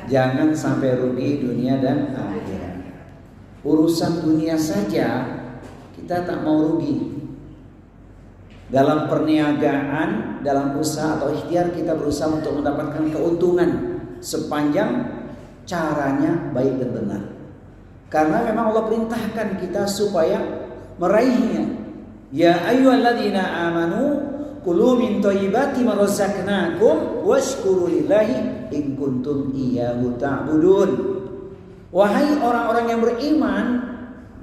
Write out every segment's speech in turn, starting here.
Jangan sampai rugi dunia dan akhirat. Urusan dunia saja kita tak mau rugi. Dalam perniagaan, dalam usaha atau ikhtiar kita berusaha untuk mendapatkan keuntungan sepanjang caranya baik dan benar. Karena memang Allah perintahkan kita supaya meraihnya. Ya ayyuhalladzina amanu kulu min thayyibati ma razaqnakum washkuru lillahi in kuntum iyyahu ta'budun. Wahai orang-orang yang beriman,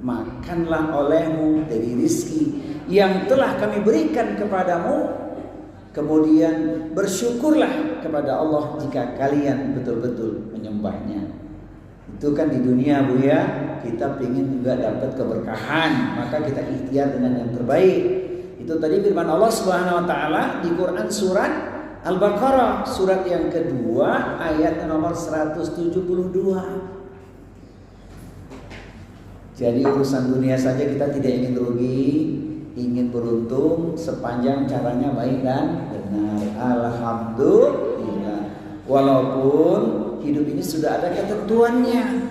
makanlah olehmu dari rizki yang telah kami berikan kepadamu, kemudian bersyukurlah kepada Allah jika kalian betul-betul menyembahnya. Itu kan di dunia Bu ya, kita ingin juga dapat keberkahan, maka kita ikhtiar dengan yang terbaik. Itu tadi firman Allah Subhanahu wa taala di Quran surat Al-Baqarah surat yang kedua ayat nomor 172. Jadi urusan dunia saja kita tidak ingin rugi, ingin beruntung sepanjang caranya baik dan benar. Alhamdulillah. Walaupun hidup ini sudah ada ketentuannya.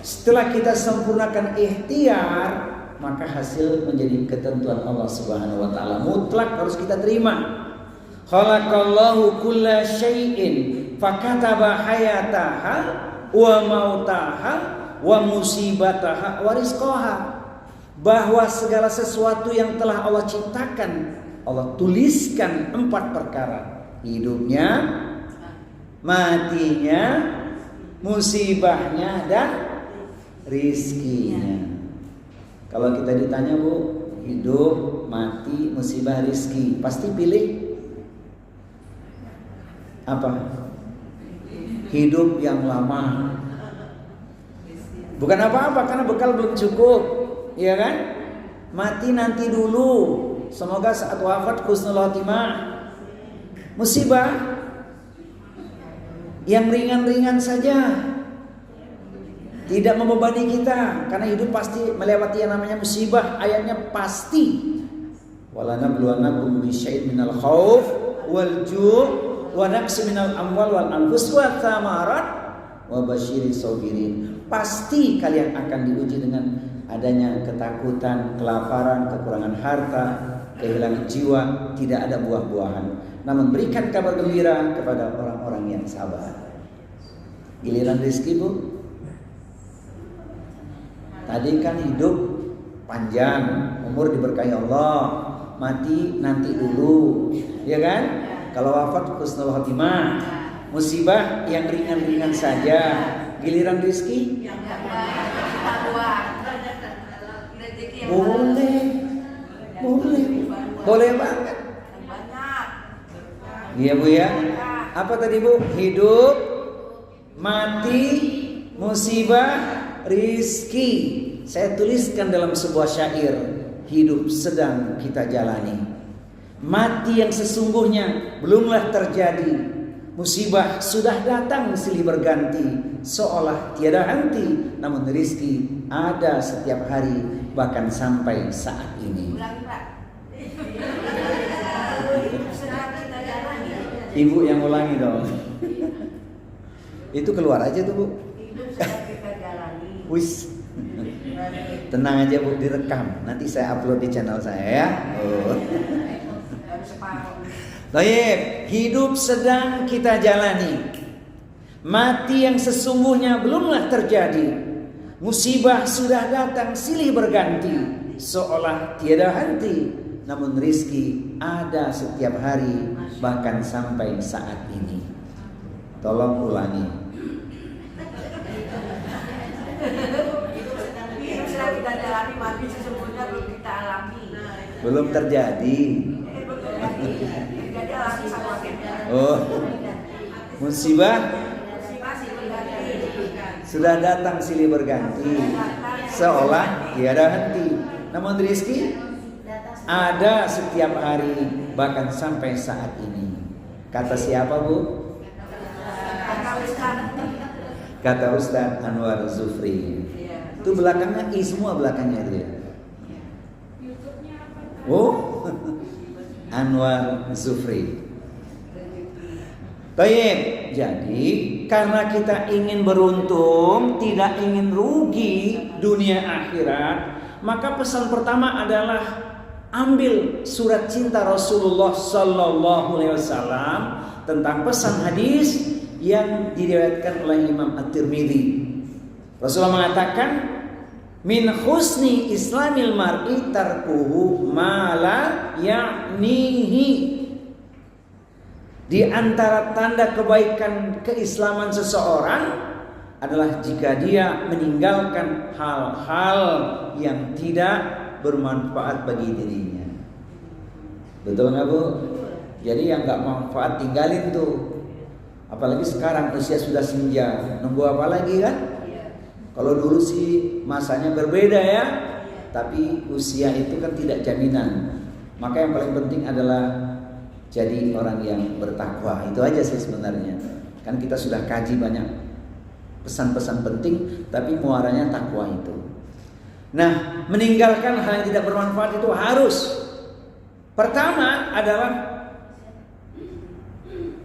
Setelah kita sempurnakan ikhtiar, maka hasil menjadi ketentuan Allah Subhanahu wa taala. Mutlak harus kita terima. Khalaqallahu kulla syai'in fakataba hayataha wa mautaha wa musibataha wa rizqaha. Bahwa segala sesuatu yang telah Allah ciptakan, Allah tuliskan 4 perkara. Hidupnya, matinya, musibahnya, dan rizkinya. Kalau kita ditanya Bu, hidup, mati, musibah, rizki, pasti pilih apa? Hidup yang lama. Bukan apa-apa, karena bekal belum cukup, ya kan? Mati nanti dulu, semoga saat wafat husnul khotimah. Musibah yang ringan-ringan saja, tidak membebani kita, karena hidup pasti melewati yang namanya musibah. Ayatnya pasti. Walanabluwannakum bisyai'in minal khauf wal ju' wa naqsin minal amwal wal anfus wa thamarat wa basyiris sabirin. Pasti kalian akan diuji dengan adanya ketakutan, kelaparan, kekurangan harta, kehilangan jiwa, tidak ada buah-buahan. Namun berikan kabar gembira kepada orang-orang yang sabar. Giliran rezeki Bu, tadi kan hidup panjang, umur diberkahi Allah, mati nanti dulu, ya kan? Kalau wafat husnul khotimah, musibah yang ringan-ringan saja. Giliran rezeki boleh banget. Iya Bu ya. Apa tadi Bu? Hidup, mati, musibah, rizki. Saya tuliskan dalam sebuah syair. Hidup sedang kita jalani, mati yang sesungguhnya belumlah terjadi. Musibah sudah datang silih berganti, seolah tiada henti. Namun rizki ada setiap hari, bahkan sampai saat ini. Ibu yang ulangi dong. Itu keluar aja tuh Bu. Wis. Tenang aja Bu, direkam. Nanti saya upload di channel saya ya. Oh. Baik, hidup sedang kita jalani. Mati yang sesungguhnya belumlah terjadi. Musibah sudah datang silih berganti, seolah tiada henti. Namun rizki ada setiap hari, bahkan sampai saat ini. Tolong ulangi. Hidup sedang kita jalani, mati sesungguhnya belum kita alami. Belum terjadi. Oh, musibah sudah datang silih berganti, seolah tiada henti. Namun rizki ada setiap hari, bahkan sampai saat ini. Kata siapa Bu? Kata Ustaz Anwar Zufri. Itu belakangnya I semua belakangnya itu ya. Oh, Anwar Zufri. Baik, jadi karena kita ingin beruntung, tidak ingin rugi dunia akhirat, maka pesan pertama adalah ambil surat cinta Rasulullah Sallallahu Alaihi Wasallam tentang pesan hadis yang diriwayatkan oleh Imam At-Tirmidzi. Rasulullah mengatakan, min husni islamil mar'i tarkuhu ma la ya'nihi. Di antara tanda kebaikan keislaman seseorang adalah jika dia meninggalkan hal-hal yang tidak bermanfaat bagi dirinya. Betul nggak Bu? Jadi yang nggak manfaat tinggalin tuh. Apalagi sekarang usia sudah senja, nunggu apa lagi kan? Kalau dulu sih masanya berbeda ya, tapi usia itu kan tidak jaminan. Maka yang paling penting adalah jadi orang yang bertakwa. Itu aja sih sebenarnya. Kan kita sudah kaji banyak pesan-pesan penting, tapi muaranya takwa itu. Nah, meninggalkan hal yang tidak bermanfaat itu harus. Pertama adalah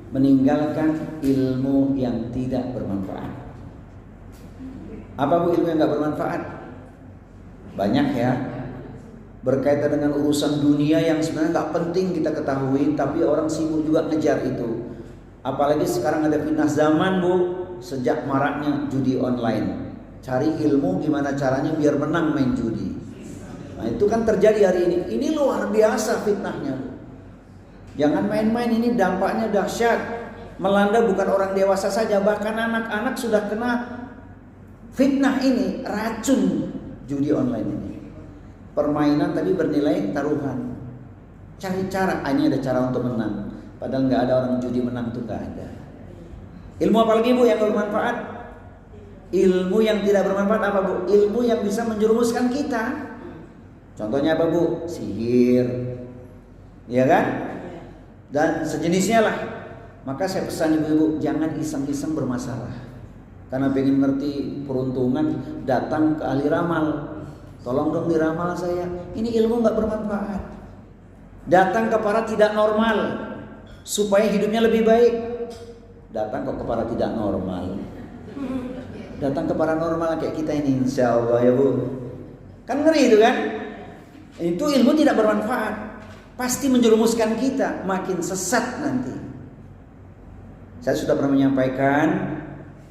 meninggalkan ilmu yang tidak bermanfaat. Apa Bu ilmu yang tidak bermanfaat? Banyak ya. Berkaitan dengan urusan dunia yang sebenarnya tak penting kita ketahui, tapi orang sibuk juga ngejar itu. Apalagi sekarang ada fitnah zaman Bu, sejak maraknya judi online. Cari ilmu gimana caranya biar menang main judi. Nah itu kan terjadi hari ini. Ini luar biasa fitnahnya Bu. Jangan main-main, ini dampaknya dahsyat. Melanda bukan orang dewasa saja, bahkan anak-anak sudah kena fitnah ini, racun judi online ini. Permainan tadi bernilai taruhan. Cari cara, ini ada cara untuk menang. Padahal nggak ada orang judi menang tuh, nggak ada. Ilmu apa lagi Bu yang bermanfaat? Ilmu yang tidak bermanfaat apa Bu? Ilmu yang bisa menjerumuskan kita. Contohnya apa Bu? Sihir, ya kan? Dan sejenisnya lah. Maka saya pesan ibu-ibu, jangan iseng-iseng bermasalah. Karena pengen ngerti peruntungan, datang ke ahli ramal. Tolong dong diramal saya. Ini ilmu nggak bermanfaat. Datang ke para tidak normal supaya hidupnya lebih baik. Datang ke para tidak normal. Datang ke paranormal kayak kita ini, insya Allah ya Bu. Kan ngeri itu kan? Itu ilmu tidak bermanfaat. Pasti menjerumuskan kita, makin sesat nanti. Saya sudah pernah menyampaikan,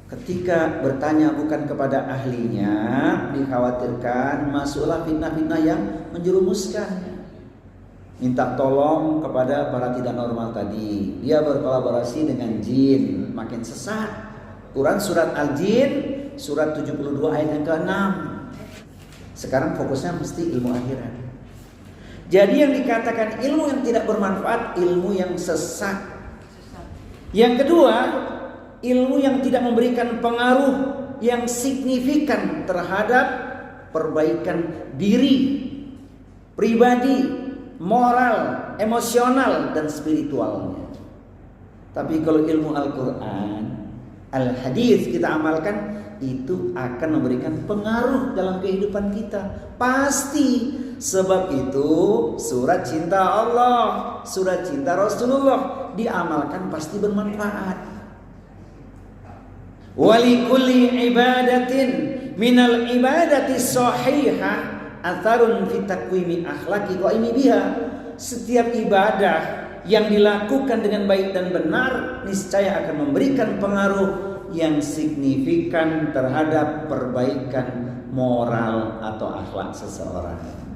ketika bertanya bukan kepada ahlinya, dikhawatirkan masuklah fitnah-fitnah yang menjerumuskan. Minta tolong kepada para tidak normal tadi. Dia berkolaborasi dengan jin, makin sesat. Quran surat Al-Jin, surat 72 ayat yang ke-6. Sekarang fokusnya mesti ilmu akhirat. Jadi yang dikatakan ilmu yang tidak bermanfaat, ilmu yang sesat. Yang kedua, ilmu yang tidak memberikan pengaruh yang signifikan terhadap perbaikan diri, pribadi, moral, emosional, dan spiritualnya. Tapi kalau ilmu Al-Quran, Al-Hadis kita amalkan, itu akan memberikan pengaruh dalam kehidupan kita. Pasti. Sebab itu surat cinta Allah, surat cinta Rasulullah diamalkan pasti bermanfaat. Walikulli ibadatin minal ibadati sahihah atharun fi takwimi akhlaqi qaimi biha. Setiap ibadah yang dilakukan dengan baik dan benar niscaya akan memberikan pengaruh yang signifikan terhadap perbaikan moral atau akhlak seseorang.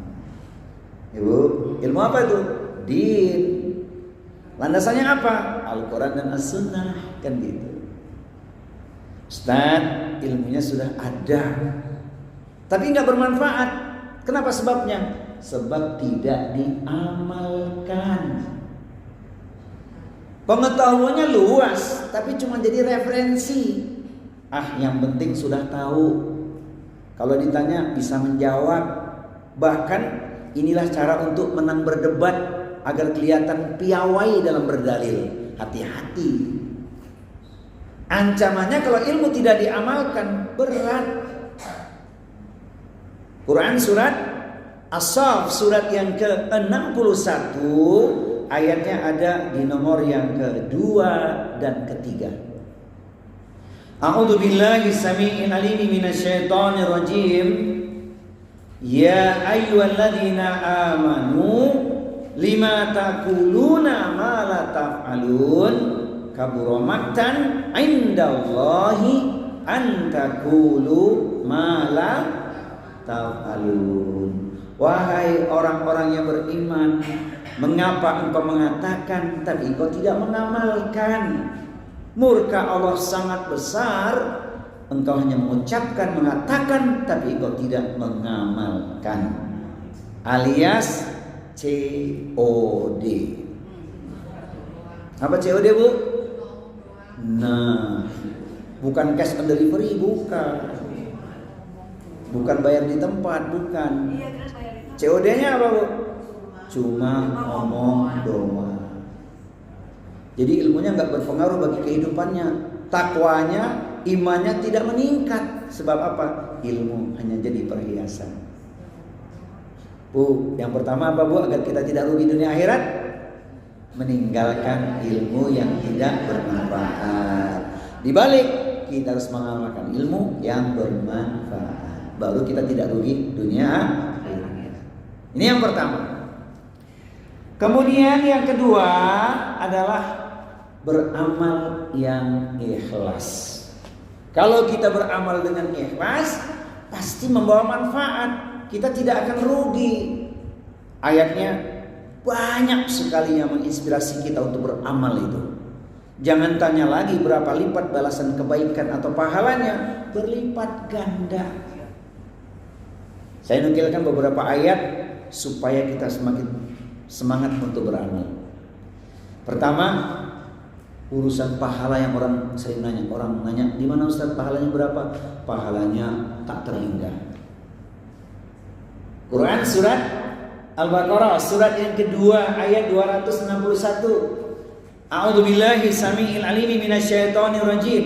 Ibu, ilmu apa itu? Din. Landasannya apa? Al-Quran dan As-Sunnah, kan gitu. Ustaz, ilmunya sudah ada, tapi nggak bermanfaat. Kenapa sebabnya? Sebab tidak diamalkan. Pengetahuannya luas, tapi cuma jadi referensi. Yang penting sudah tahu. Kalau ditanya bisa menjawab. Bahkan inilah cara untuk menang berdebat agar kelihatan piawai dalam berdalil. Hati-hati. Ancamannya kalau ilmu tidak diamalkan berat. Quran surat As-Saff surat yang ke-61 ayatnya ada di nomor yang kedua dan ketiga. A'udzu billahi samii'il 'aliim minasyaitonir rajim. Ya ayyuhalladzina amanu lima taquluna ma la taf'alun kabura maqtan 'indallahi an taqulu ma la taf'alun. Wahai orang-orang yang beriman, mengapa engkau mengatakan tapi engkau tidak mengamalkan? Murka Allah sangat besar. Engkau hanya mengucapkan, mengatakan, tapi engkau tidak mengamalkan. Alias COD. Apa COD, Bu? Nah, bukan cash on delivery, bukan. Bukan bayar di tempat, bukan. COD-nya apa, Bu? Cuma ngomong doang. Jadi ilmunya nggak berpengaruh bagi kehidupannya. Takwanya, imannya tidak meningkat. Sebab apa? Ilmu hanya jadi perhiasan. Bu, yang pertama apa, Bu? Agar kita tidak rugi dunia akhirat, meninggalkan ilmu yang tidak bermanfaat. Dibalik, kita harus mengamalkan ilmu yang bermanfaat. Baru kita tidak rugi dunia akhirat. Ini yang pertama. Kemudian yang kedua adalah beramal yang ikhlas. Kalau kita beramal dengan ikhlas, pasti membawa manfaat. Kita tidak akan rugi. Ayatnya banyak sekali yang menginspirasi kita untuk beramal itu. Jangan tanya lagi berapa lipat balasan kebaikan atau pahalanya, berlipat ganda. Saya nukilkan beberapa ayat supaya kita semakin semangat untuk beramal. Pertama, urusan pahala yang orang sering nanya. Orang nanya, di mana Ustaz pahalanya berapa? Pahalanya tak terhingga. Quran surat Al-Baqarah surat yang kedua ayat 261. A'udzu billahi samii'il 'aliim minasyaitonir rajim.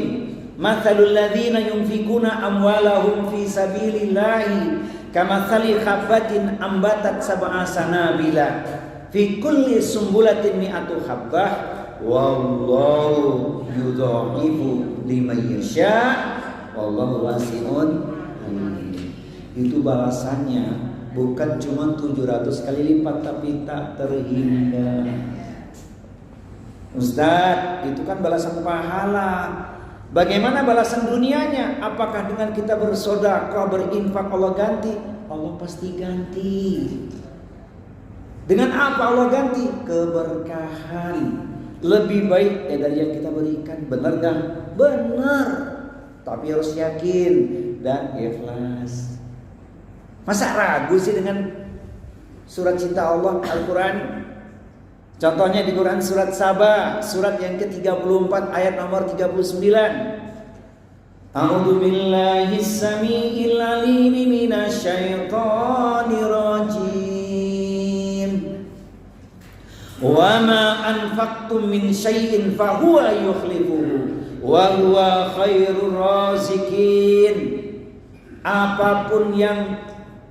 Matsalul ladzina yunfikuna amwalahum fi sabilillahi kamatsali habbatin ambatat sab'a sanabila fi kulli sumbulatin mi'atu habbah wallahu yudha'ifu liman yasha wallahu wasi'un alim. Itu balasannya bukan cuma 700 kali lipat tapi tak terhingga. Ustaz, itu kan balasan pahala. Bagaimana balasan dunianya? Apakah dengan kita bersedekah, berinfak Allah ganti? Allah pasti ganti. Dengan apa Allah ganti? Keberkahan. Lebih baik dari yang kita berikan. Benar gak? Benar. Tapi harus yakin dan ikhlas. Masa ragu sih dengan surat cinta Allah Al-Quran? Contohnya di Quran surat Saba, surat yang ke-34 ayat nomor 39. A'udzu billahi samii'il 'aliim minasyaitonir rajim. Wa ma anfaqtum min syai'in fa huwa yukhlifuhu wa huwa khairur raziqin. Apapun yang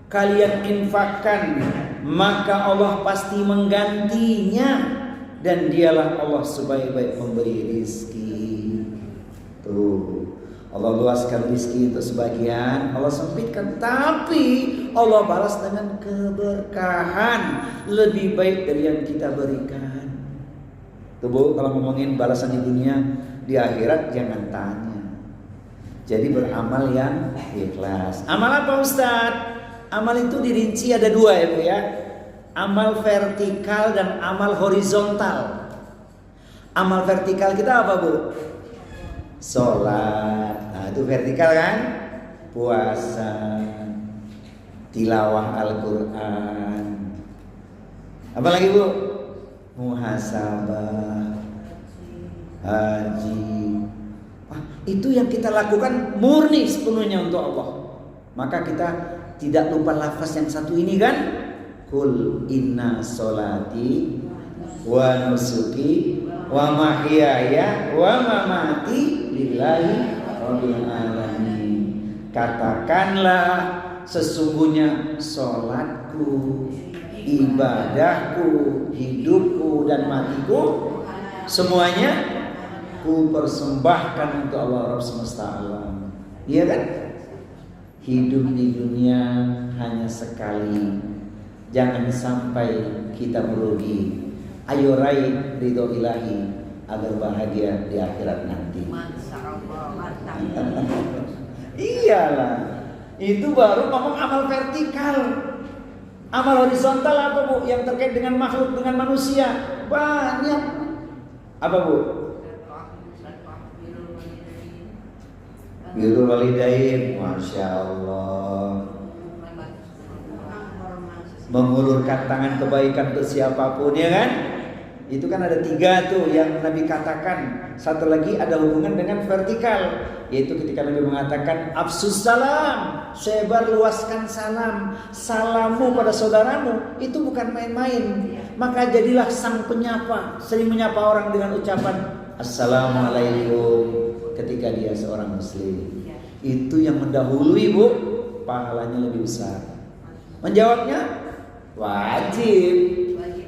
kalian infakkan, maka Allah pasti menggantinya, dan dialah Allah sebaik-baik pemberi rizki. Tuh, Allah luaskan rizki untuk sebagian, Allah sempitkan, tapi Allah balas dengan keberkahan lebih baik dari yang kita berikan. Tuh, Bu, kalau ngomongin balasan di dunia, di akhirat jangan tanya. Jadi beramal yang ikhlas. Amal apa, Ustaz? Amal itu dirinci ada dua ya, Bu ya. Amal vertikal dan amal horizontal. Amal vertikal kita apa, Bu? Sholat. Nah, itu vertikal kan? Puasa, tilawah Al-Quran. Apa lagi, Bu? Muhasabah, haji. Itu yang kita lakukan murni sepenuhnya untuk Allah. Maka kita tidak lupa lafaz yang satu ini kan? Kul inna solati wa nusuki wa mahyaya wa mamati lillahi rabbil alamin. Katakanlah sesungguhnya solatku, ibadahku, hidupku dan matiku semuanya ku persembahkan untuk Allah Rabb semesta alam. Iya kan? Hidup di dunia hanya sekali. Jangan sampai kita merugi. Ayo raih ridho ilahi agar bahagia di akhirat nanti. Masya Allah, mantap. Iyalah. Itu baru ngomong amal vertikal. Amal horizontal apa Bu? Yang terkait dengan makhluk, dengan manusia. Banyak. Apa Bu? Birrul walidain, Masya Allah. Mengulurkan tangan kebaikan untuk siapapun, ya kan? Itu kan ada 3 tuh yang Nabi katakan. Satu lagi ada hubungan dengan vertikal, yaitu ketika Nabi mengatakan afsus salam, sebar luaskan salam. Salammu pada saudaramu itu bukan main-main. Maka jadilah sang penyapa, sering menyapa orang dengan ucapan Assalamualaikum ketika dia seorang muslim. Itu yang mendahului Bu, pahalanya lebih besar. Menjawabnya wajib.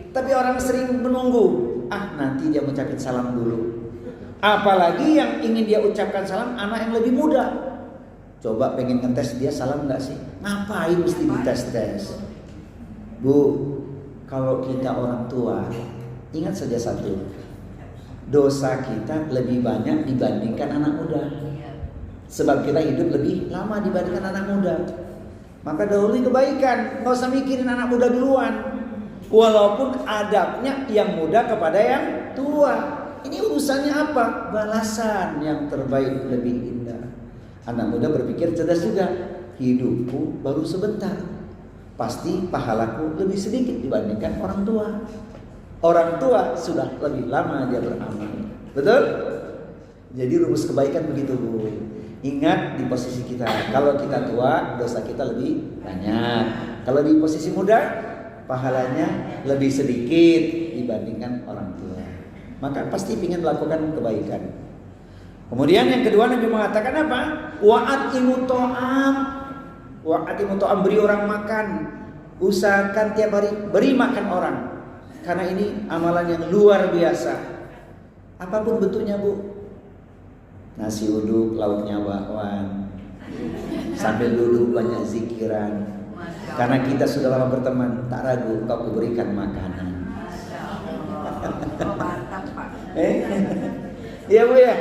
Tapi orang sering menunggu, nanti dia mengucapkan salam dulu. Apalagi yang ingin dia ucapkan salam anak yang lebih muda. Coba pengen ngetes dia salam enggak sih? Ngapain mesti dites-tes? Bu, kalau kita orang tua, ingat saja satu, dosa kita lebih banyak dibandingkan anak muda. Sebab kita hidup lebih lama dibandingkan anak muda. Maka dahului kebaikan, nggak usah mikirin anak muda duluan. Walaupun adabnya yang muda kepada yang tua. Ini urusannya apa? Balasan yang terbaik lebih indah. Anak muda berpikir cerdas juga. Hidupku baru sebentar, pasti pahalaku lebih sedikit dibandingkan orang tua. Orang tua sudah lebih lama dia beramal. Betul? Jadi rumus kebaikan begitu Bu. Ingat di posisi kita, kalau kita tua dosa kita lebih banyak. Kalau di posisi muda pahalanya lebih sedikit dibandingkan orang tua. Maka pasti ingin melakukan kebaikan. Kemudian yang kedua Nabi mengatakan apa? Wa'atimu to'am. Wa'atimu to'am, beri orang makan. Usahakan tiap hari beri makan orang. Karena ini amalan yang luar biasa. Apapun bentuknya Bu. Nasi uduk, lauknya bakwan. Sambil duduk banyak zikiran. Karena kita sudah lama berteman, tak ragu engkau kuberikan makanan. Iya Bu ya,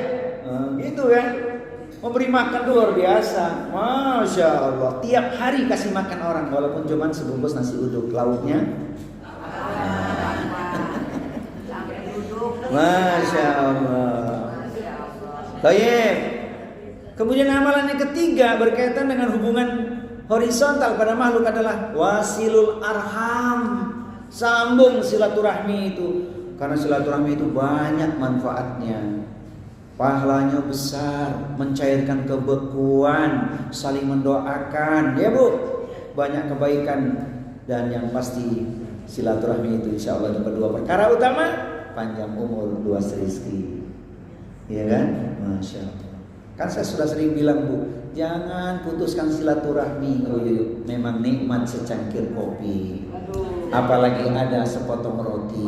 gitu kan. Memberi makan luar biasa, Masya Allah. Tiap hari kasih makan orang, walaupun cuma sebungkus nasi uduk, lauknya Masya Allah. Baik. Kemudian amalan yang ketiga berkaitan dengan hubungan horizontal pada makhluk adalah wasilul arham. Sambung silaturahmi itu. Karena silaturahmi itu banyak manfaatnya. Pahalanya besar, mencairkan kebekuan, saling mendoakan, ya Bu. Banyak kebaikan dan yang pasti silaturahmi itu insya Allah dapat 2 perkara utama, panjang umur, luas rezeki. Iya kan? Masya Allah. Kan saya sudah sering bilang Bu, jangan putuskan silaturahmi. Oh iya, memang nikmat secangkir kopi, apalagi ada sepotong roti.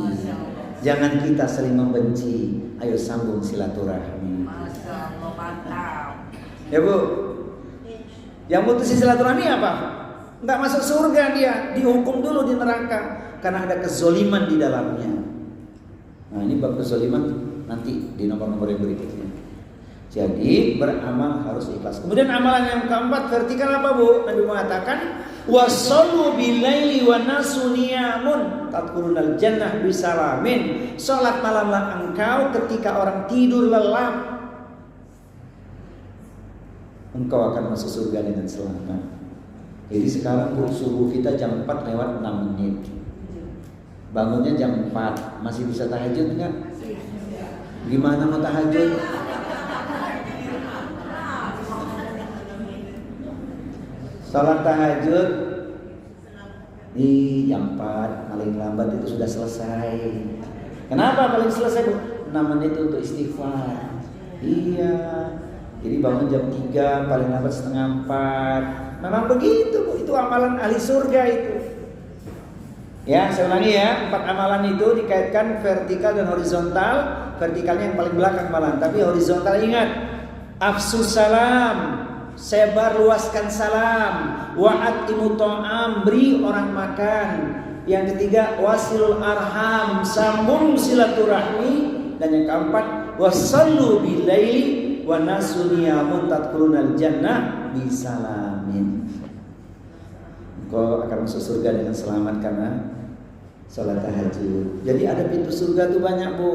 Jangan kita sering membenci. Ayo sambung silaturahmi. Ya Bu, yang putusin silaturahmi apa? Nggak masuk surga dia, dihukum dulu di neraka karena ada kezoliman di dalamnya. Nah ini bab kezoliman nanti di nomor-nomor yang berikutnya. Jadi beramal harus ikhlas. Kemudian amalan yang keempat vertikal apa Bu? Nabi mengatakan wasallu bilaili wa nasu niyamun tadkhulunal jannah bisalamin. Salat malamlah engkau ketika orang tidur lelap, engkau akan masuk surga dengan selamat. Jadi sekarang Bu, subuh kita jam 4 lewat 6 menit. Bangunnya jam 4, masih bisa tahajud enggak? Gimana mau tahajud? Salat tahajud di jam 4 paling lambat itu sudah selesai. Kenapa paling selesai Bu? 6 menit untuk istighfar. Iya. Jadi bangun jam 3 paling lambat setengah 4. Memang begitu Bu, itu amalan ahli surga itu. Ya, saya ulangi ya, 4 amalan itu dikaitkan vertikal dan horizontal. Vertikalnya yang paling belakang malah, tapi horizontal ingat. Afsus salam, sebar luaskan salam. Wa'atimu ta'am, beri orang makan. Yang ketiga, wasilul arham, sambung silaturahmi. Dan yang keempat, wasallu bilaili wa nasu niyamun tadkhulunal jannah bisalamin. Kau akan masuk surga dengan selamat karena sholat tahajud. Jadi ada pintu surga tuh banyak, Bu.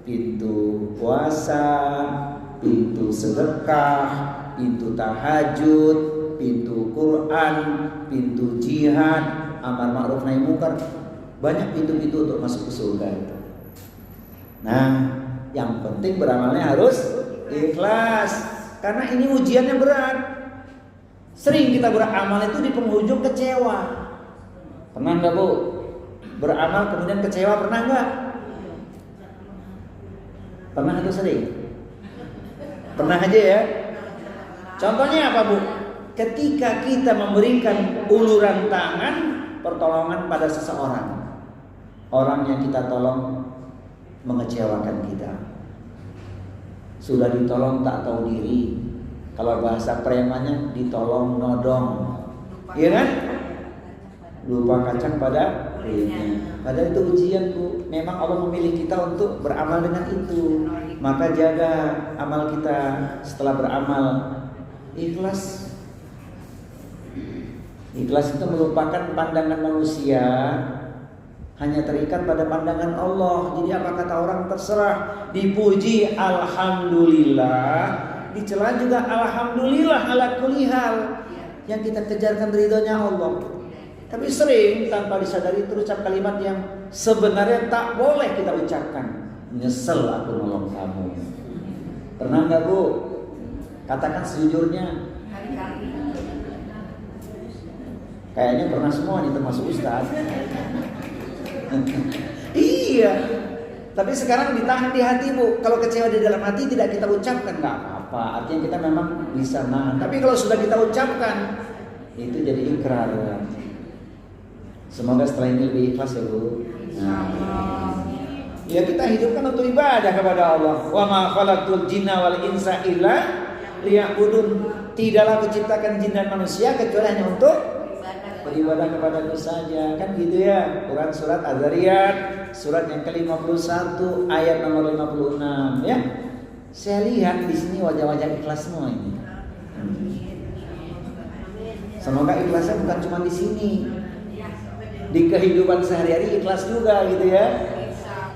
Pintu puasa, pintu sedekah, pintu tahajud, pintu Quran, pintu jihad, amar ma'ruf nahi munkar. Banyak pintu-pintu untuk masuk ke surga itu. Nah, yang penting beramalnya harus ikhlas. Karena ini ujiannya berat. Sering kita beramal itu di penghujung kecewa. Pernah enggak, Bu? Beramal kemudian kecewa, pernah enggak? Pernah atau sering? Pernah aja ya. Contohnya apa, Bu? Ketika kita memberikan uluran tangan pertolongan pada seseorang, orang yang kita tolong mengecewakan kita, sudah ditolong tak tahu diri. Kalau bahasa premannya ditolong nodong, iya kan? Lupa kacang pada kulitnya. Padahal itu ujian, Bu. Memang Allah memilih kita untuk beramal dengan itu. Maka jaga amal kita setelah beramal. Ikhlas. Ikhlas itu melupakan pandangan manusia, hanya terikat pada pandangan Allah. Jadi apa kata orang terserah. Dipuji alhamdulillah, dicela juga alhamdulillah ala kulli hal. Yang kita kejarkan ridhonya Allah. Tapi sering tanpa disadari terucap kalimat yang sebenarnya tak boleh kita ucapkan. Nyesel aku nolong kamu. Pernah enggak, Bu? Katakan sejujurnya. Kayaknya pernah semua nih, termasuk Ustaz. Iya. Tapi sekarang ditahan di hati, Bu. Kalau kecewa di dalam hati tidak kita ucapkan, nggak apa-apa. Artinya kita memang bisa nahan. Tapi kalau sudah kita ucapkan, itu jadi ikrar. Semoga setelah ini lebih ikhlas ya, Bu. Nah, ya kita hidupkan untuk ibadah kepada Allah. Wa ma khalaqtul jinna wal insa illa liya'budun. Tidaklah kuciptakan jin dan manusia kecuali hanya untuk beribadah kepadaku saja. Kan gitu ya. Quran surat Az-Zariyat surat yang ke-51 ayat nomor 56 ya. Saya lihat di sini wajah-wajah ikhlas semua ini. Semoga ikhlasnya bukan cuma di sini. Di kehidupan sehari-hari ikhlas juga gitu ya.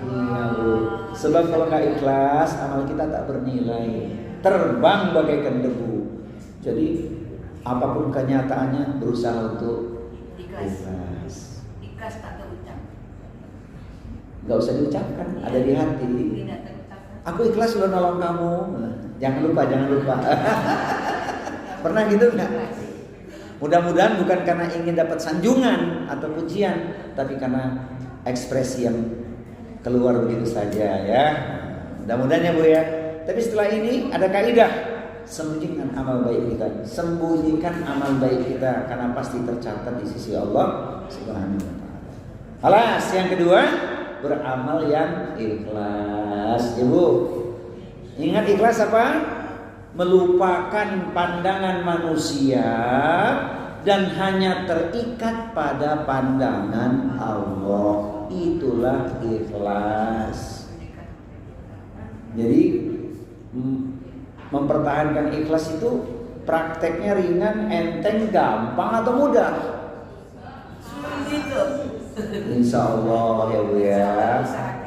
Iya, Bu. Sebab kalau nggak ikhlas, amal kita tak bernilai, terbang bagaikan debu. Jadi apapun kenyataannya berusaha untuk ikhlas. Ikhlas tak terucap. Gak usah diucapkan, ada di hati. Aku ikhlas loh nolong kamu. Jangan lupa. Pernah gitu nggak? Mudah-mudahan bukan karena ingin dapat sanjungan atau pujian, tapi karena ekspresi yang keluar begitu saja ya. Mudah-mudahan ya, Bu ya. Tapi setelah ini ada kaidah. Sembunyikan amal baik kita. Sembunyikan amal baik kita karena pasti tercatat di sisi Allah Subhanahu wa taala. Alas, yang kedua, beramal yang ikhlas. Ya, Bu. Ingat ikhlas apa? Melupakan pandangan manusia dan hanya terikat pada pandangan Allah. Itulah ikhlas. Jadi mempertahankan ikhlas itu prakteknya ringan, enteng, gampang atau mudah? Insya Allah ya, Bu ya.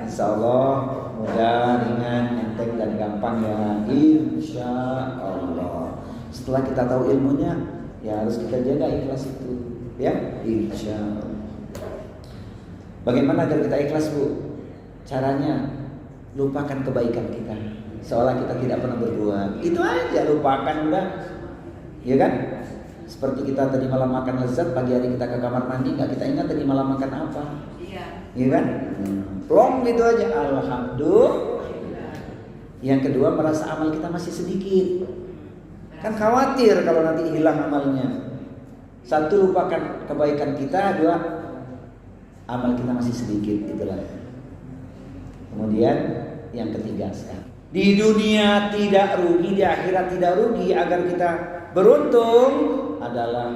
Insya Allah mudah, ringan, enteng dan gampang ya. Insya Allah. Setelah kita tahu ilmunya, ya harus kita jaga ikhlas itu, ya. Insya Allah. Bagaimana agar kita ikhlas, Bu? Caranya lupakan kebaikan kita, seolah kita tidak pernah berbuat. Itu aja, lupakan udah, ya kan? Seperti kita tadi malam makan lezat, pagi hari kita ke kamar mandi, nggak kita ingat tadi malam makan apa? Iya kan? Plong gitu aja, alhamdulillah. Yang kedua, merasa amal kita masih sedikit. Kan khawatir kalau nanti hilang amalnya. Satu, lupakan kebaikan kita. Dua, amal kita masih sedikit, itulah. Kemudian yang ketiga sekarang, di dunia tidak rugi, di akhirat tidak rugi, agar kita beruntung adalah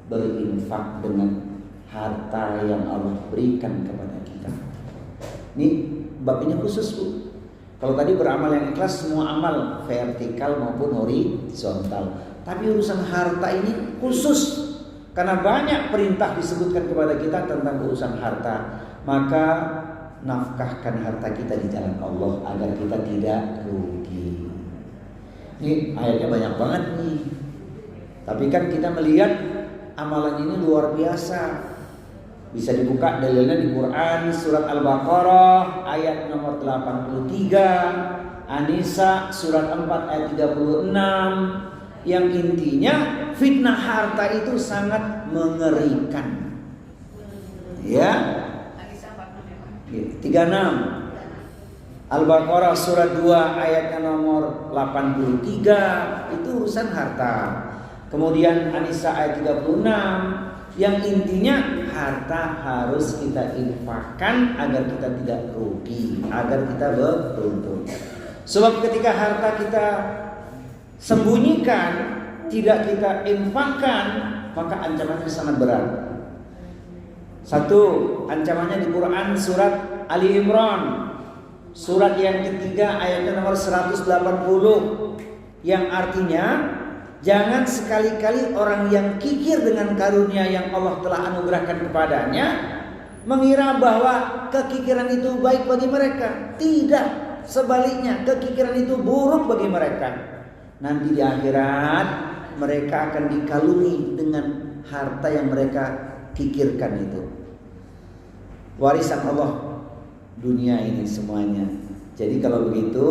berinfak dengan harta yang Allah berikan kepada kita. Ini bab ini khusus, Bu. Kalau tadi beramal yang ikhlas, semua amal vertikal maupun horizontal. Tapi urusan harta ini khusus, karena banyak perintah disebutkan kepada kita tentang urusan harta. Maka nafkahkan harta kita di jalan Allah agar kita tidak rugi. Ini ayatnya banyak banget nih. Tapi kan kita melihat amalan ini luar biasa. Bisa dibuka dalilnya di Quran surat Al-Baqarah ayat nomor 83, An-Nisa surat 4 ayat 36, yang intinya fitnah harta itu sangat mengerikan. Ya. 36. Al-Baqarah surat 2 ayatnya nomor 83, itu urusan harta. Kemudian An-Nisa ayat 36, yang intinya harta harus kita infakkan agar kita tidak rugi, agar kita beruntung. Sebab ketika harta kita sembunyikan, tidak kita infakkan, maka ancamannya sangat berat. Satu, ancamannya di Quran surat Ali Imran surat yang ketiga ayatnya nomor 180, yang artinya jangan sekali-kali orang yang kikir dengan karunia yang Allah telah anugerahkan kepadanya mengira bahwa kekikiran itu baik bagi mereka. Tidak, sebaliknya kekikiran itu buruk bagi mereka. Nanti di akhirat mereka akan dikalungi dengan harta yang mereka kikirkan itu. Warisan Allah dunia ini semuanya. Jadi kalau begitu,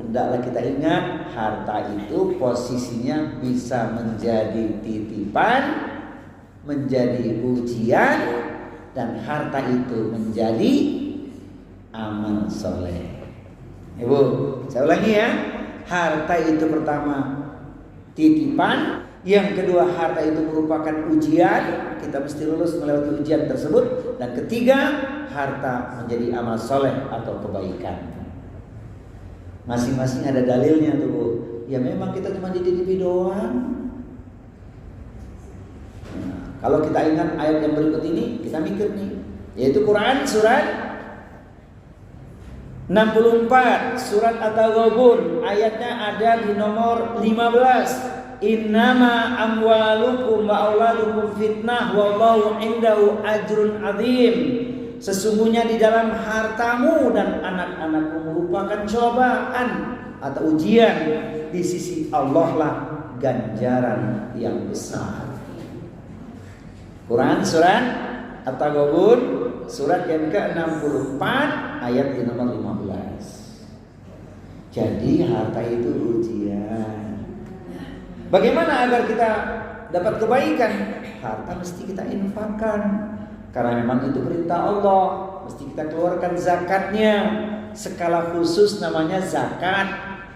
hendaklah kita ingat harta itu posisinya bisa menjadi titipan, menjadi ujian, dan harta itu menjadi amal soleh. Ibu, saya ulangi ya. Harta itu pertama titipan, yang kedua harta itu merupakan ujian, kita mesti lulus melewati ujian tersebut, dan ketiga harta menjadi amal soleh atau kebaikan. Masing-masing ada dalilnya tuh, Bu. Ya memang kita cuma dititipi doang. Nah, kalau kita ingat ayat yang berikut ini, kita mikir nih, yaitu Quran surat 64 surat At-Taghabun, ayatnya ada di nomor 15. Innama amwalukum wa auladukum fitnah wallahu indahu ajrun azim. Sesungguhnya di dalam hartamu dan anak-anakmu merupakan cobaan atau ujian, di sisi Allah lah ganjaran yang besar. Quran surat At-Taghabun surat yang ke-64 ayat di nomor 15. Jadi harta itu ujian. Bagaimana agar kita dapat kebaikan? Harta mesti kita infakkan, karena memang itu perintah Allah. Mesti kita keluarkan zakatnya. Skala khusus namanya zakat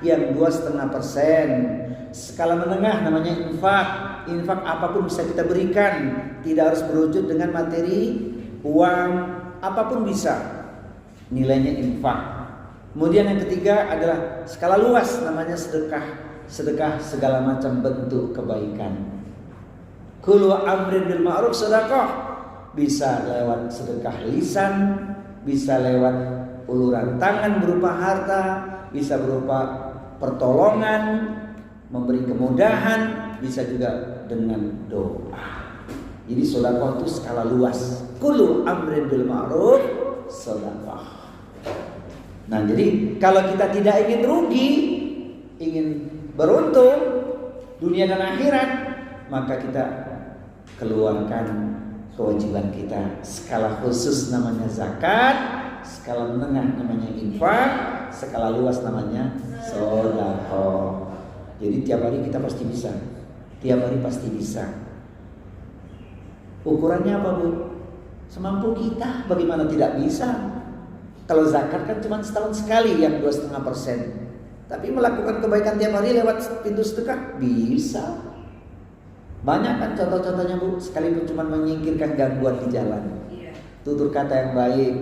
yang 2,5%. Skala menengah namanya infak. Infak apapun bisa kita berikan, tidak harus berwujud dengan materi, uang, apapun bisa. Nilainya infak. Kemudian yang ketiga adalah skala luas, namanya sedekah. Sedekah segala macam bentuk kebaikan. Kullu amrin bil ma'ruf sedekah. Bisa lewat sedekah lisan, bisa lewat uluran tangan berupa harta, bisa berupa pertolongan, memberi kemudahan, bisa juga dengan doa. Jadi sedekah itu skala luas. Kullu amrin bil ma'ruf sedekah. Nah, jadi kalau kita tidak ingin rugi, ingin beruntung dunia dan akhirat, maka kita keluarkan kewajiban kita. Skala khusus namanya zakat, skala menengah namanya infak, skala luas namanya sedekah. Jadi tiap hari kita pasti bisa. Tiap hari pasti bisa. Ukurannya apa, Bu? Semampu kita. Bagaimana tidak bisa? Kalau zakat kan cuma setahun sekali yang 2,5%. Tapi melakukan kebaikan tiap hari lewat pintu sedekah bisa. Banyak kan contoh-contohnya, Bu. Sekalipun cuma menyingkirkan gangguan di jalan. tutur kata yang baik,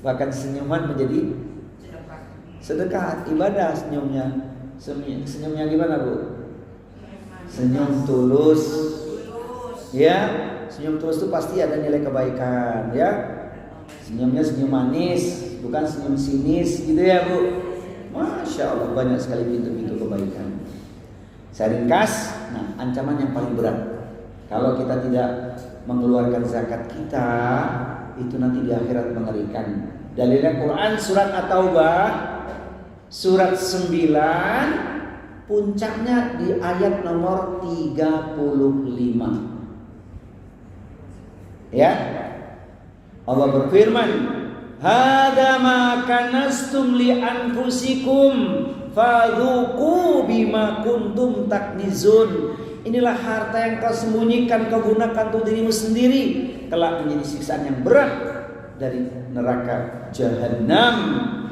bahkan senyuman menjadi sedekah, ibadah senyumnya. Senyumnya gimana Bu? Senyum tulus. Ya, senyum tulus itu pasti ada nilai kebaikan ya. Senyumnya senyum manis, bukan senyum sinis gitu ya Bu. Masya Allah, banyak sekali pintu-pintu kebaikan. Saya ringkas, nah ancaman yang paling berat kalau kita tidak mengeluarkan zakat kita, itu nanti di akhirat mengerikan. Dalilnya Quran surat At-Taubah surat 9, puncaknya di ayat nomor 35. Ya, Allah berfirman, "Hada ma kanastum li anfusikum fadzuqu bima kuntum taknizun." Inilah harta yang kau sembunyikan, kau gunakan untuk dirimu sendiri, kelak menjadi siksaan yang berat dari neraka Jahannam.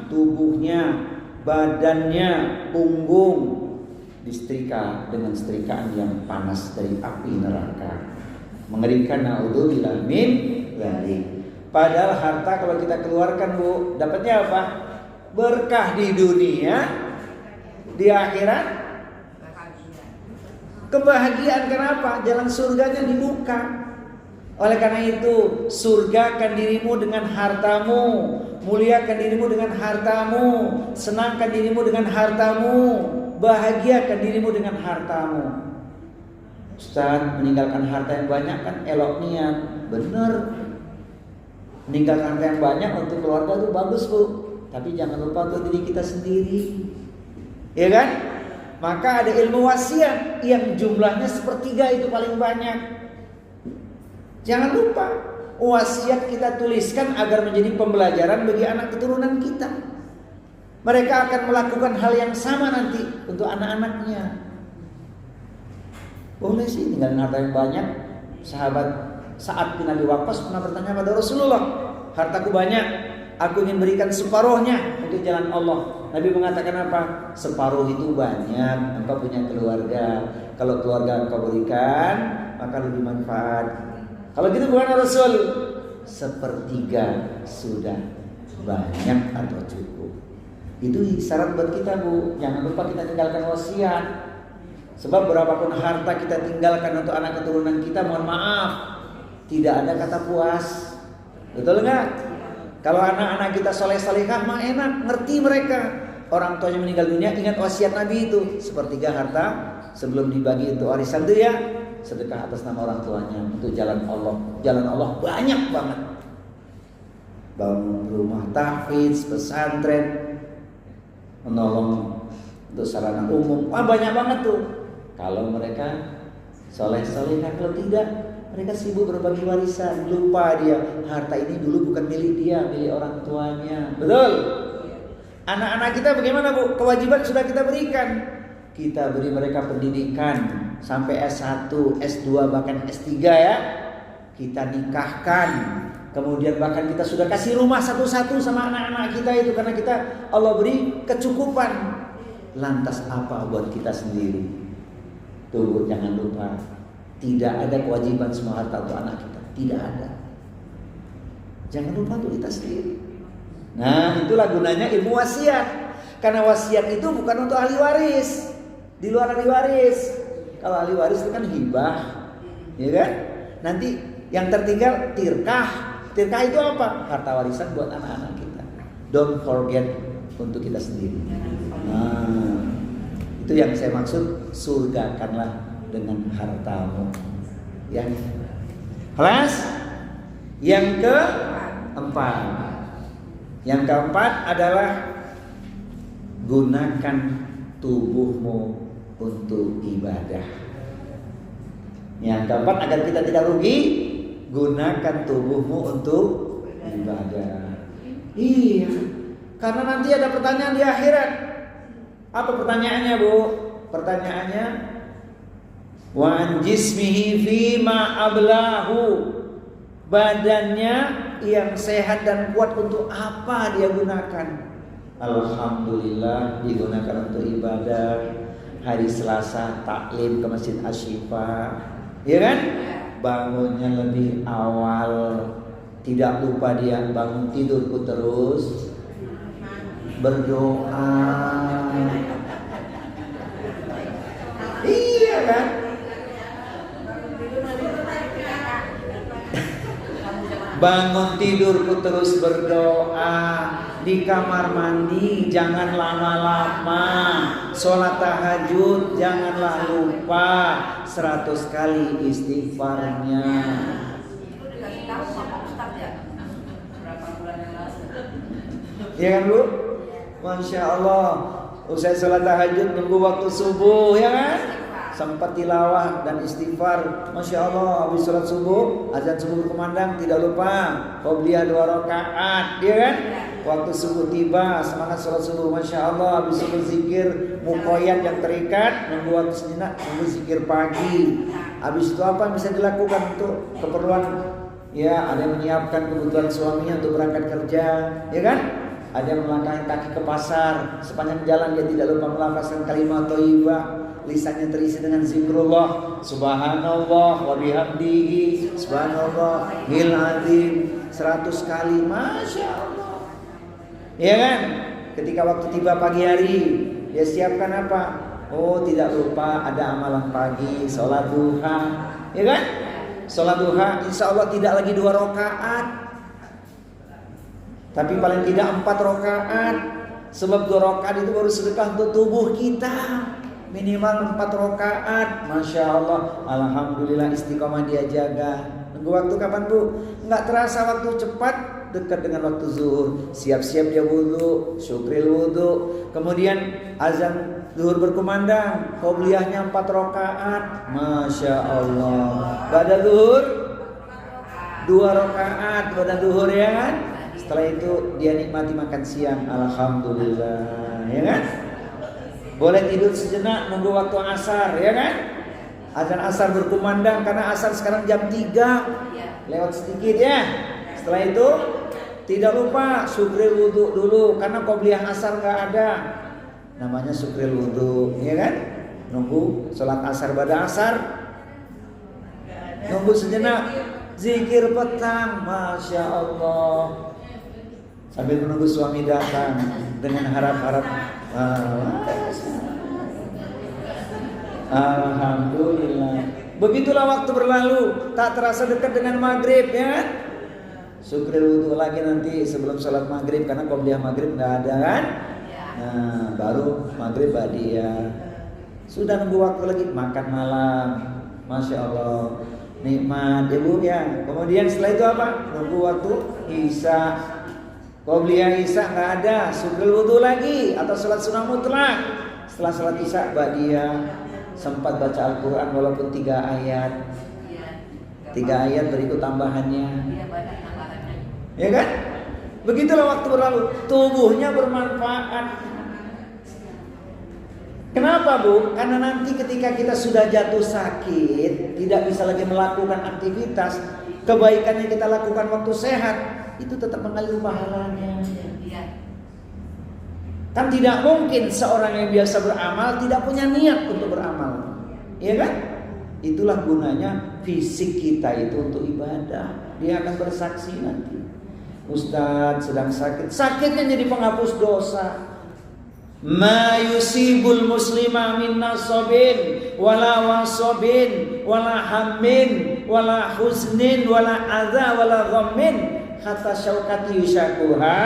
Tubuhnya, badannya, punggung disetrika dengan setrikaan yang panas dari api neraka. Mengerikan, naudzubillah min dzalik. Padahal harta kalau kita keluarkan Bu, dapatnya apa? Berkah di dunia, di akhirat kebahagiaan. Kenapa? Jalan surganya dibuka. Oleh karena itu, surgakan dirimu dengan hartamu, muliakan dirimu dengan hartamu, senangkan dirimu dengan hartamu, bahagiakan dirimu dengan hartamu. Ustaz, meninggalkan harta yang banyak kan elok niat. Benar. Meninggalkan harta yang banyak untuk keluarga itu bagus Bu, tapi jangan lupa untuk diri kita sendiri. Ya kan? Maka ada ilmu wasiat yang jumlahnya 1/3 itu paling banyak. Jangan lupa wasiat kita tuliskan agar menjadi pembelajaran bagi anak keturunan kita. Mereka akan melakukan hal yang sama nanti untuk anak-anaknya. Boleh sih tinggalin harta yang banyak. Sahabat Sa'ad bin Abi Waqqas pernah bertanya pada Rasulullah, hartaku banyak, aku ingin berikan separuhnya untuk jalan Allah. Nabi mengatakan apa? Separuh itu banyak, engkau punya keluarga. Kalau keluarga engkau berikan, maka lebih manfaat. Kalau gitu bukan Rasul, 1/3 sudah banyak atau cukup. Itu syarat buat kita Bu. Jangan lupa kita tinggalkan wasiat. Sebab berapapun harta kita tinggalkan untuk anak keturunan kita, mohon maaf, tidak ada kata puas. Betul nggak? Kalau anak-anak kita soleh-solehah mah enak, ngerti mereka. Orang tuanya meninggal dunia, ingat wasiat Nabi itu, 1/3 harta sebelum dibagi untuk warisan itu ya, sedekah atas nama orang tuanya untuk jalan Allah. Jalan Allah banyak banget. Bangun rumah tahfidz, pesantren, menolong untuk sarana umum, banyak banget tuh. Kalau mereka soleh-solehah, kalau tidak, mereka sibuk berbagi warisan. Lupa dia, harta ini dulu bukan milik dia, milik orang tuanya. Betul? Anak-anak kita bagaimana Bu? Kewajiban sudah kita berikan. Kita beri mereka pendidikan sampai S1, S2, bahkan S3 ya. Kita nikahkan. Kemudian bahkan kita sudah kasih rumah satu-satu sama anak-anak kita itu, karena kita Allah beri kecukupan. Lantas apa buat kita sendiri? Tuh, jangan lupa, tidak ada kewajiban semua harta untuk anak kita, tidak ada. Jangan lupa untuk kita sendiri. Nah, itulah gunanya ilmu wasiat. Karena wasiat itu bukan untuk ahli waris, di luar ahli waris. Kalau ahli waris itu kan hibah, ya kan? Nanti yang tertinggal tirkah. Tirkah itu apa? Harta warisan buat anak-anak kita. Don't forget untuk kita sendiri. Nah, itu yang saya maksud, surgakanlah dengan hartamu. Ya. Kelas yang keempat. Yang keempat adalah gunakan tubuhmu untuk ibadah. Yang keempat, agar kita tidak rugi, gunakan tubuhmu untuk ibadah. Iya, karena nanti ada pertanyaan di akhirat. Apa pertanyaannya Bu? Pertanyaannya, wa an jismihi fima ablahu. Badannya yang sehat dan kuat untuk apa dia gunakan? Alhamdulillah digunakan untuk ibadah. Hari Selasa taklim ke Masjid Asy-Syifa, ya kan? Bangunnya lebih awal, Tidak lupa dia bangun tidurku terus berdoa. Iya kan? Bangun tidurku terus berdoa. Di kamar mandi jangan lama-lama. Sholat tahajud janganlah lupa. 100 kali istighfarnya. Ya kan Bu? Masya Allah. Usai sholat tahajud nunggu waktu subuh, ya kan? Sempat tilawah dan istighfar. Masya Allah, habis sholat subuh, azan subuh berkumandang, tidak lupa qobliyah 2 rakaat, ya kan? Waktu subuh tiba, semangat sholat subuh. Masya Allah, habis subuh zikir mukoyat yang terikat, nunggu waktu sejenak, nunggu zikir pagi. Habis itu apa yang bisa dilakukan untuk keperluan? Ya, ada yang menyiapkan kebutuhan suaminya untuk berangkat kerja, ya kan? Ada yang melangkahkan kaki ke pasar. Sepanjang jalan dia tidak lupa melafazkan kalimat thayyibah. Lisannya terisi dengan zikrullah, subhanallah wa bihamdihi, subhanallah hil azim 100 kali. Masya Allah. Ya kan? Ketika waktu tiba pagi hari, dia siapkan apa? Oh, tidak lupa ada amalan pagi, sholat duha. Ya kan? Sholat duha insya Allah tidak lagi 2 rakaat, tapi paling tidak 4 rakaat. Sebab 2 rakaat itu baru sedekah untuk tubuh kita. Minimal 4 rakaat. Masya Allah. Alhamdulillah istiqomah dia jaga. Nunggu waktu kapan Bu? Nggak terasa waktu cepat. Dekat dengan waktu zuhur. Siap-siap dia wudhu, syukril wudhu. Kemudian azan zuhur berkumandang, qobliyahnya 4 rakaat. Masya Allah. Pada zuhur 2 rakaat. Pada zuhur, ya kan? Setelah itu dia nikmati makan siang. Alhamdulillah, ya kan? Boleh tidur sejenak nunggu waktu asar, ya kan? Azan asar berkumandang, karena asar sekarang jam 3 lewat sedikit, ya. Setelah itu tidak lupa syukril wudhu dulu, karena qobliyah asar nggak ada. Namanya syukril wudhu, ya kan? Nunggu sholat asar pada asar, nunggu sejenak zikir petang. Masya Allah. Sambil menunggu suami datang dengan harap-harap. Alhamdulillah. Begitulah waktu berlalu, tak terasa dekat dengan maghrib, ya kan? Syukril wudhu lagi nanti sebelum sholat maghrib, karena qobliyah maghrib nggak ada kan? Nah, baru maghrib ba'diyah. Sudah nunggu waktu lagi makan malam. Masya Allah, nikmat ya Bu ya. Kemudian setelah itu apa? Nunggu waktu isya. Qobliyah isya nggak ada, syukril wudhu lagi atau sholat sunnah mutlak. Setelah sholat isya ba'diyah, sempat baca Al-Quran walaupun 3 ayat. 3 ayat berikut tambahannya. Ya kan? Begitulah waktu berlalu. Tubuhnya bermanfaat. Kenapa Bu? Karena nanti ketika kita sudah jatuh sakit, tidak bisa lagi melakukan aktivitas, kebaikan yang kita lakukan waktu sehat itu tetap mengalir pahalanya. Kan tidak mungkin seorang yang biasa beramal tidak punya niat untuk beramal, ya kan? Itulah gunanya fisik kita itu untuk ibadah. Dia akan bersaksi nanti, Ustadz sedang sakit, sakitnya jadi penghapus dosa. Ma yusibul muslima min nasabin wala wasabin wala hammin wala huznin wala adza wala ghammin hatta syaukati yushakuha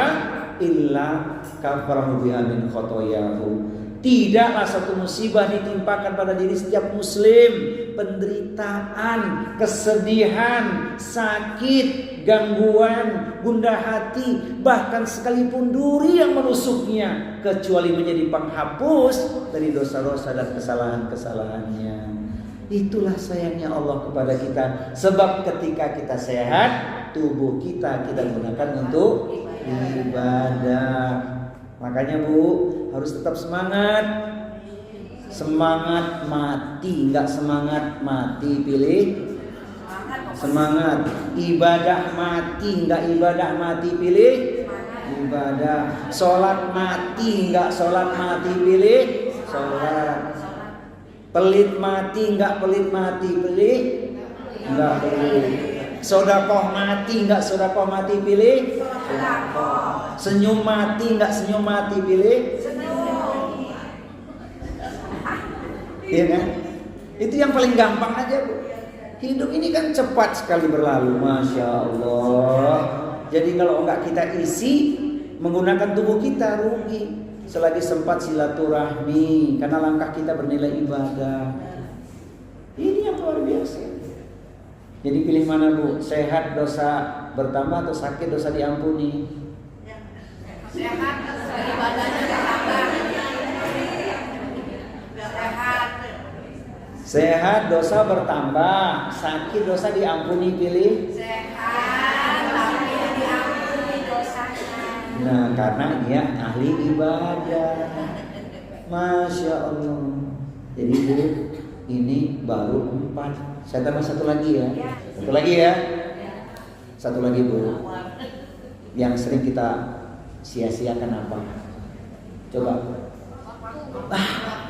illa kafarahu biha min khotoyahu. Tidaklah satu musibah ditimpakan pada diri setiap muslim, penderitaan, kesedihan, sakit, gangguan, gundah hati, bahkan sekalipun duri yang menusuknya, kecuali menjadi penghapus dari dosa-dosa dan kesalahan-kesalahannya. Itulah sayangnya Allah kepada kita. Sebab ketika kita sehat, tubuh kita gunakan untuk ibadah. Makanya Bu, harus tetap semangat. Semangat mati, enggak semangat mati pilih semangat. Ibadah mati, enggak ibadah mati pilih ibadah. Sholat mati, enggak sholat mati pilih sholat. Pelit mati, enggak pelit mati pilih enggak pelit. Sodakoh mati nggak sodakoh mati pilih. Senyum mati nggak senyum mati pilih. Iya kan? Itu yang paling gampang aja, Bu. Hidup ini kan cepat sekali berlalu, Masya Allah. Jadi kalau enggak kita isi menggunakan tubuh kita, rugi. Selagi sempat silaturahmi, karena langkah kita bernilai ibadah. Ini yang luar biasa. Jadi pilih mana, Bu? Sehat dosa bertambah atau sakit dosa diampuni? Sehat, ibadahnya bertambah. Sehat dosa bertambah, sakit dosa diampuni, pilih. Sehat, tapi diampuni dosanya. Nah, karena dia ahli ibadah. Masya Allah. Jadi Bu, ini baru 4. Saya tambah satu lagi ya. Satu lagi ya. Satu lagi, Bu. Yang sering kita sia-siakan apa? Coba.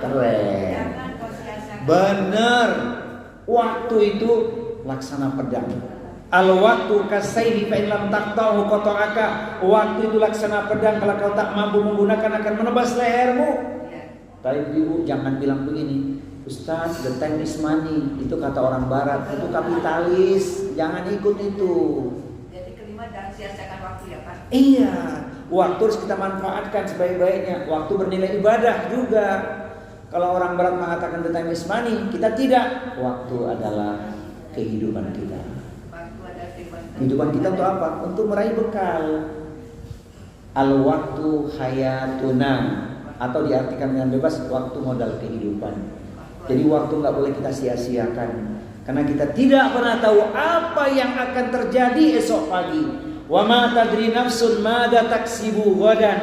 Keren. Benar. Waktu itu laksana pedang. Al-waktu kasaihi fa in lam taqtahu qata'aka. Waktu itu laksana pedang, kalau kau tak mampu menggunakan akan menebas lehermu. Tapi Ibu jangan bilang begini, Ustaz, the time is money. Itu kata orang barat, itu kapitalis. Jangan ikut itu. Jadi kelima, jangan sia-siakan waktu ya Pak. Iya, waktu harus kita manfaatkan sebaik-baiknya. Waktu bernilai ibadah juga. Kalau orang barat mengatakan the time is money, kita tidak. Waktu adalah kehidupan kita. Kehidupan kita untuk apa? Untuk meraih bekal. Al-waktu hayatuna, atau diartikan dengan bebas, waktu modal kehidupan. Jadi waktu nggak boleh kita sia-siakan, karena kita tidak pernah tahu apa yang akan terjadi esok pagi. Wa ma tadri nafsun madza taksibu ghadan,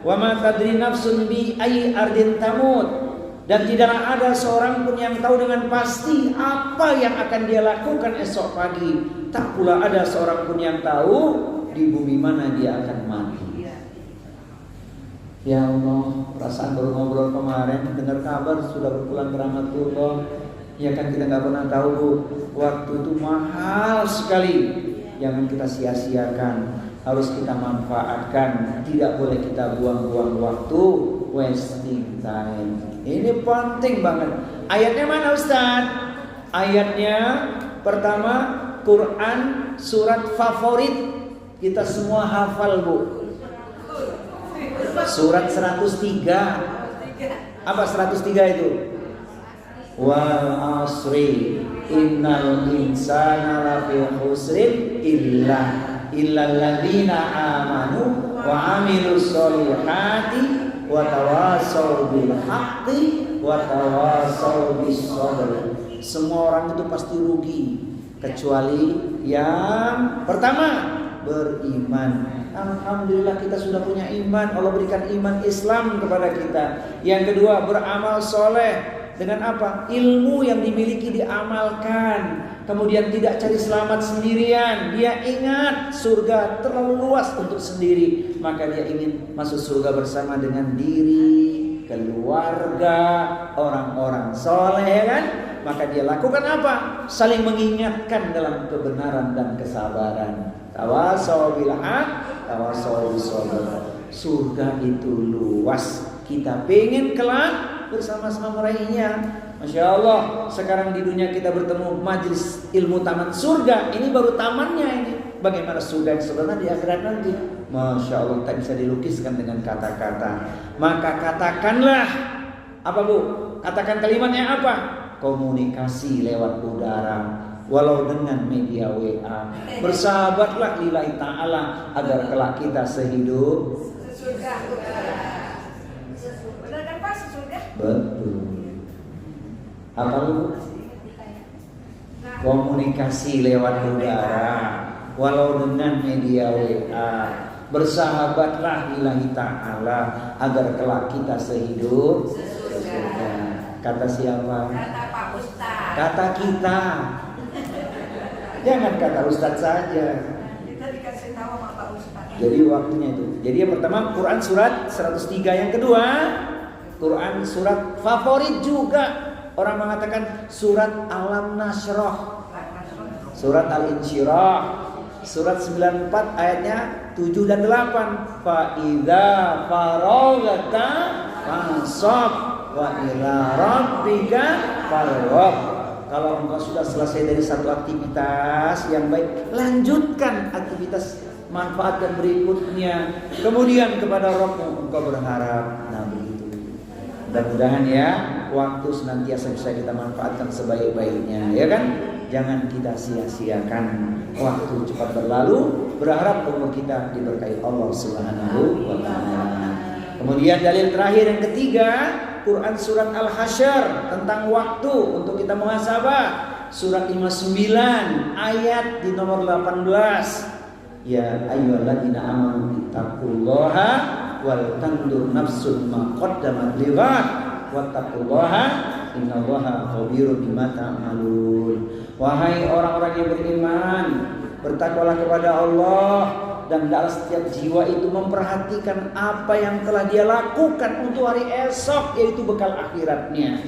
wa ma tadri nafsun bi ayyi ardin tamut. Dan tidaklah ada seorang pun yang tahu dengan pasti apa yang akan dia lakukan esok pagi. Tak pula ada seorang pun yang tahu di bumi mana dia akan mati. Ya Allah, perasaan baru ngobrol kemarin, dengar kabar sudah berpulang ke rahmatullah. Ya kan kita nggak pernah tahu, Bu. Waktu itu mahal sekali. Jangan kita sia-siakan, harus kita manfaatkan. Tidak boleh kita buang-buang waktu, wasting time. Ini penting banget. Ayatnya mana, Ustaz? Ayatnya pertama, Quran surat favorit kita semua hafal, Bu. Surat 103. Apa 103 itu? Wal asri innal insana lafi khusrin illal ladzina amanu wa amilus solihati wa tawasaw bil haqqi wa tawasaw bis sabr. Semua orang itu pasti rugi kecuali yang pertama, beriman. Alhamdulillah kita sudah punya iman. Allah berikan iman Islam kepada kita. Yang kedua, beramal soleh. Dengan apa? Ilmu yang dimiliki diamalkan. Kemudian tidak cari selamat sendirian. Dia ingat surga terlalu luas untuk sendiri. Maka dia ingin masuk surga bersama dengan diri, keluarga, orang-orang soleh, kan? Maka dia lakukan apa? Saling mengingatkan dalam kebenaran dan kesabaran. Tawasaw bil haq, tawasaw bis sabr. Surga itu luas. Kita pengen kelak bersama-sama meraihnya. Masya Allah, sekarang di dunia kita bertemu majelis ilmu taman surga. Ini baru tamannya ini. Bagaimana surga yang sebenarnya di akhirat nanti? Masya Allah, tak bisa dilukiskan dengan kata-kata. Maka katakanlah, apa Bu? Katakan kalimatnya apa? Komunikasi lewat udara, walau dengan media WA. Bersahabatlah lillahi ta'ala agar kelak kita sehidup Surga. Benar kan Pak, surga? betul. Apa lu? Komunikasi lewat udara, walau dengan media WA. Bersahabatlah lillahi ta'ala agar kelak kita sehidup surga. Kata siapa? Kata Pak Ustaz. Kata kita. Jangan kata Ustaz saja. Kita dikasih tahu sama Pak Ustaz. Jadi waktunya itu. Jadi yang pertama Quran surat 103. Yang kedua Quran surat favorit juga. Orang mengatakan surat Alam Nasroh. Surat Al-Insyirah surat 94 ayatnya 7 dan 8. Fa idza faraghta fansab wa ila rabbika farghab. Kalau engkau sudah selesai dari satu aktivitas yang baik, lanjutkan aktivitas manfaat yang berikutnya. Kemudian kepada Rabbmu engkau berharap. Nah begitu. Mudah-mudahan ya waktu senantiasa bisa kita manfaatkan sebaik-baiknya, ya kan? Jangan kita sia-siakan waktu cepat berlalu. Berharap umur kita diberkahi Allah Subhanahu wa taala. Kemudian dalil terakhir yang ketiga, Quran surat Al-Hasyr tentang waktu untuk kita muhasabah. Surat 59 ayat di nomor 18. Ya ayyuhalladzina amanu taqullaha wal tandur nafsun ma qaddamat lighad wattaqullaha innallaha khabirun bima ta'malun. Wahai orang-orang yang beriman, bertakwalah kepada Allah dan hendaklah setiap jiwa itu memperhatikan apa yang telah dia lakukan untuk hari esok, yaitu bekal akhiratnya.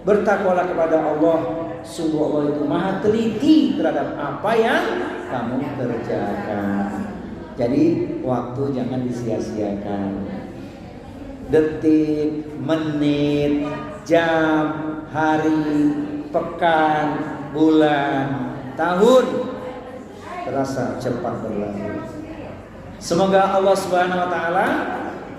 Bertakwalah kepada Allah, sungguh Allah itu maha teliti terhadap apa yang kamu kerjakan. Jadi waktu jangan disia-siakan. Detik, menit, jam, hari, pekan, bulan, tahun terasa cepat berlalu. Semoga Allah Subhanahu wa taala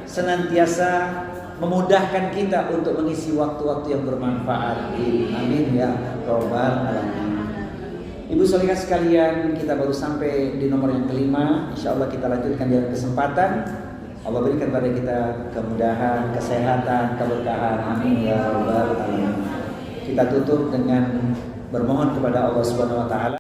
senantiasa memudahkan kita untuk mengisi waktu-waktu yang bermanfaat. Amin ya rabbal alamin. Ibu Solihah sekalian, kita baru sampai di nomor yang kelima. Insyaallah kita lanjutkan di kesempatan. Allah berikan pada kita kemudahan, kesehatan, keberkahan. Amin ya rabbal alamin. Kita tutup dengan bermohon kepada Allah Subhanahu wa taala.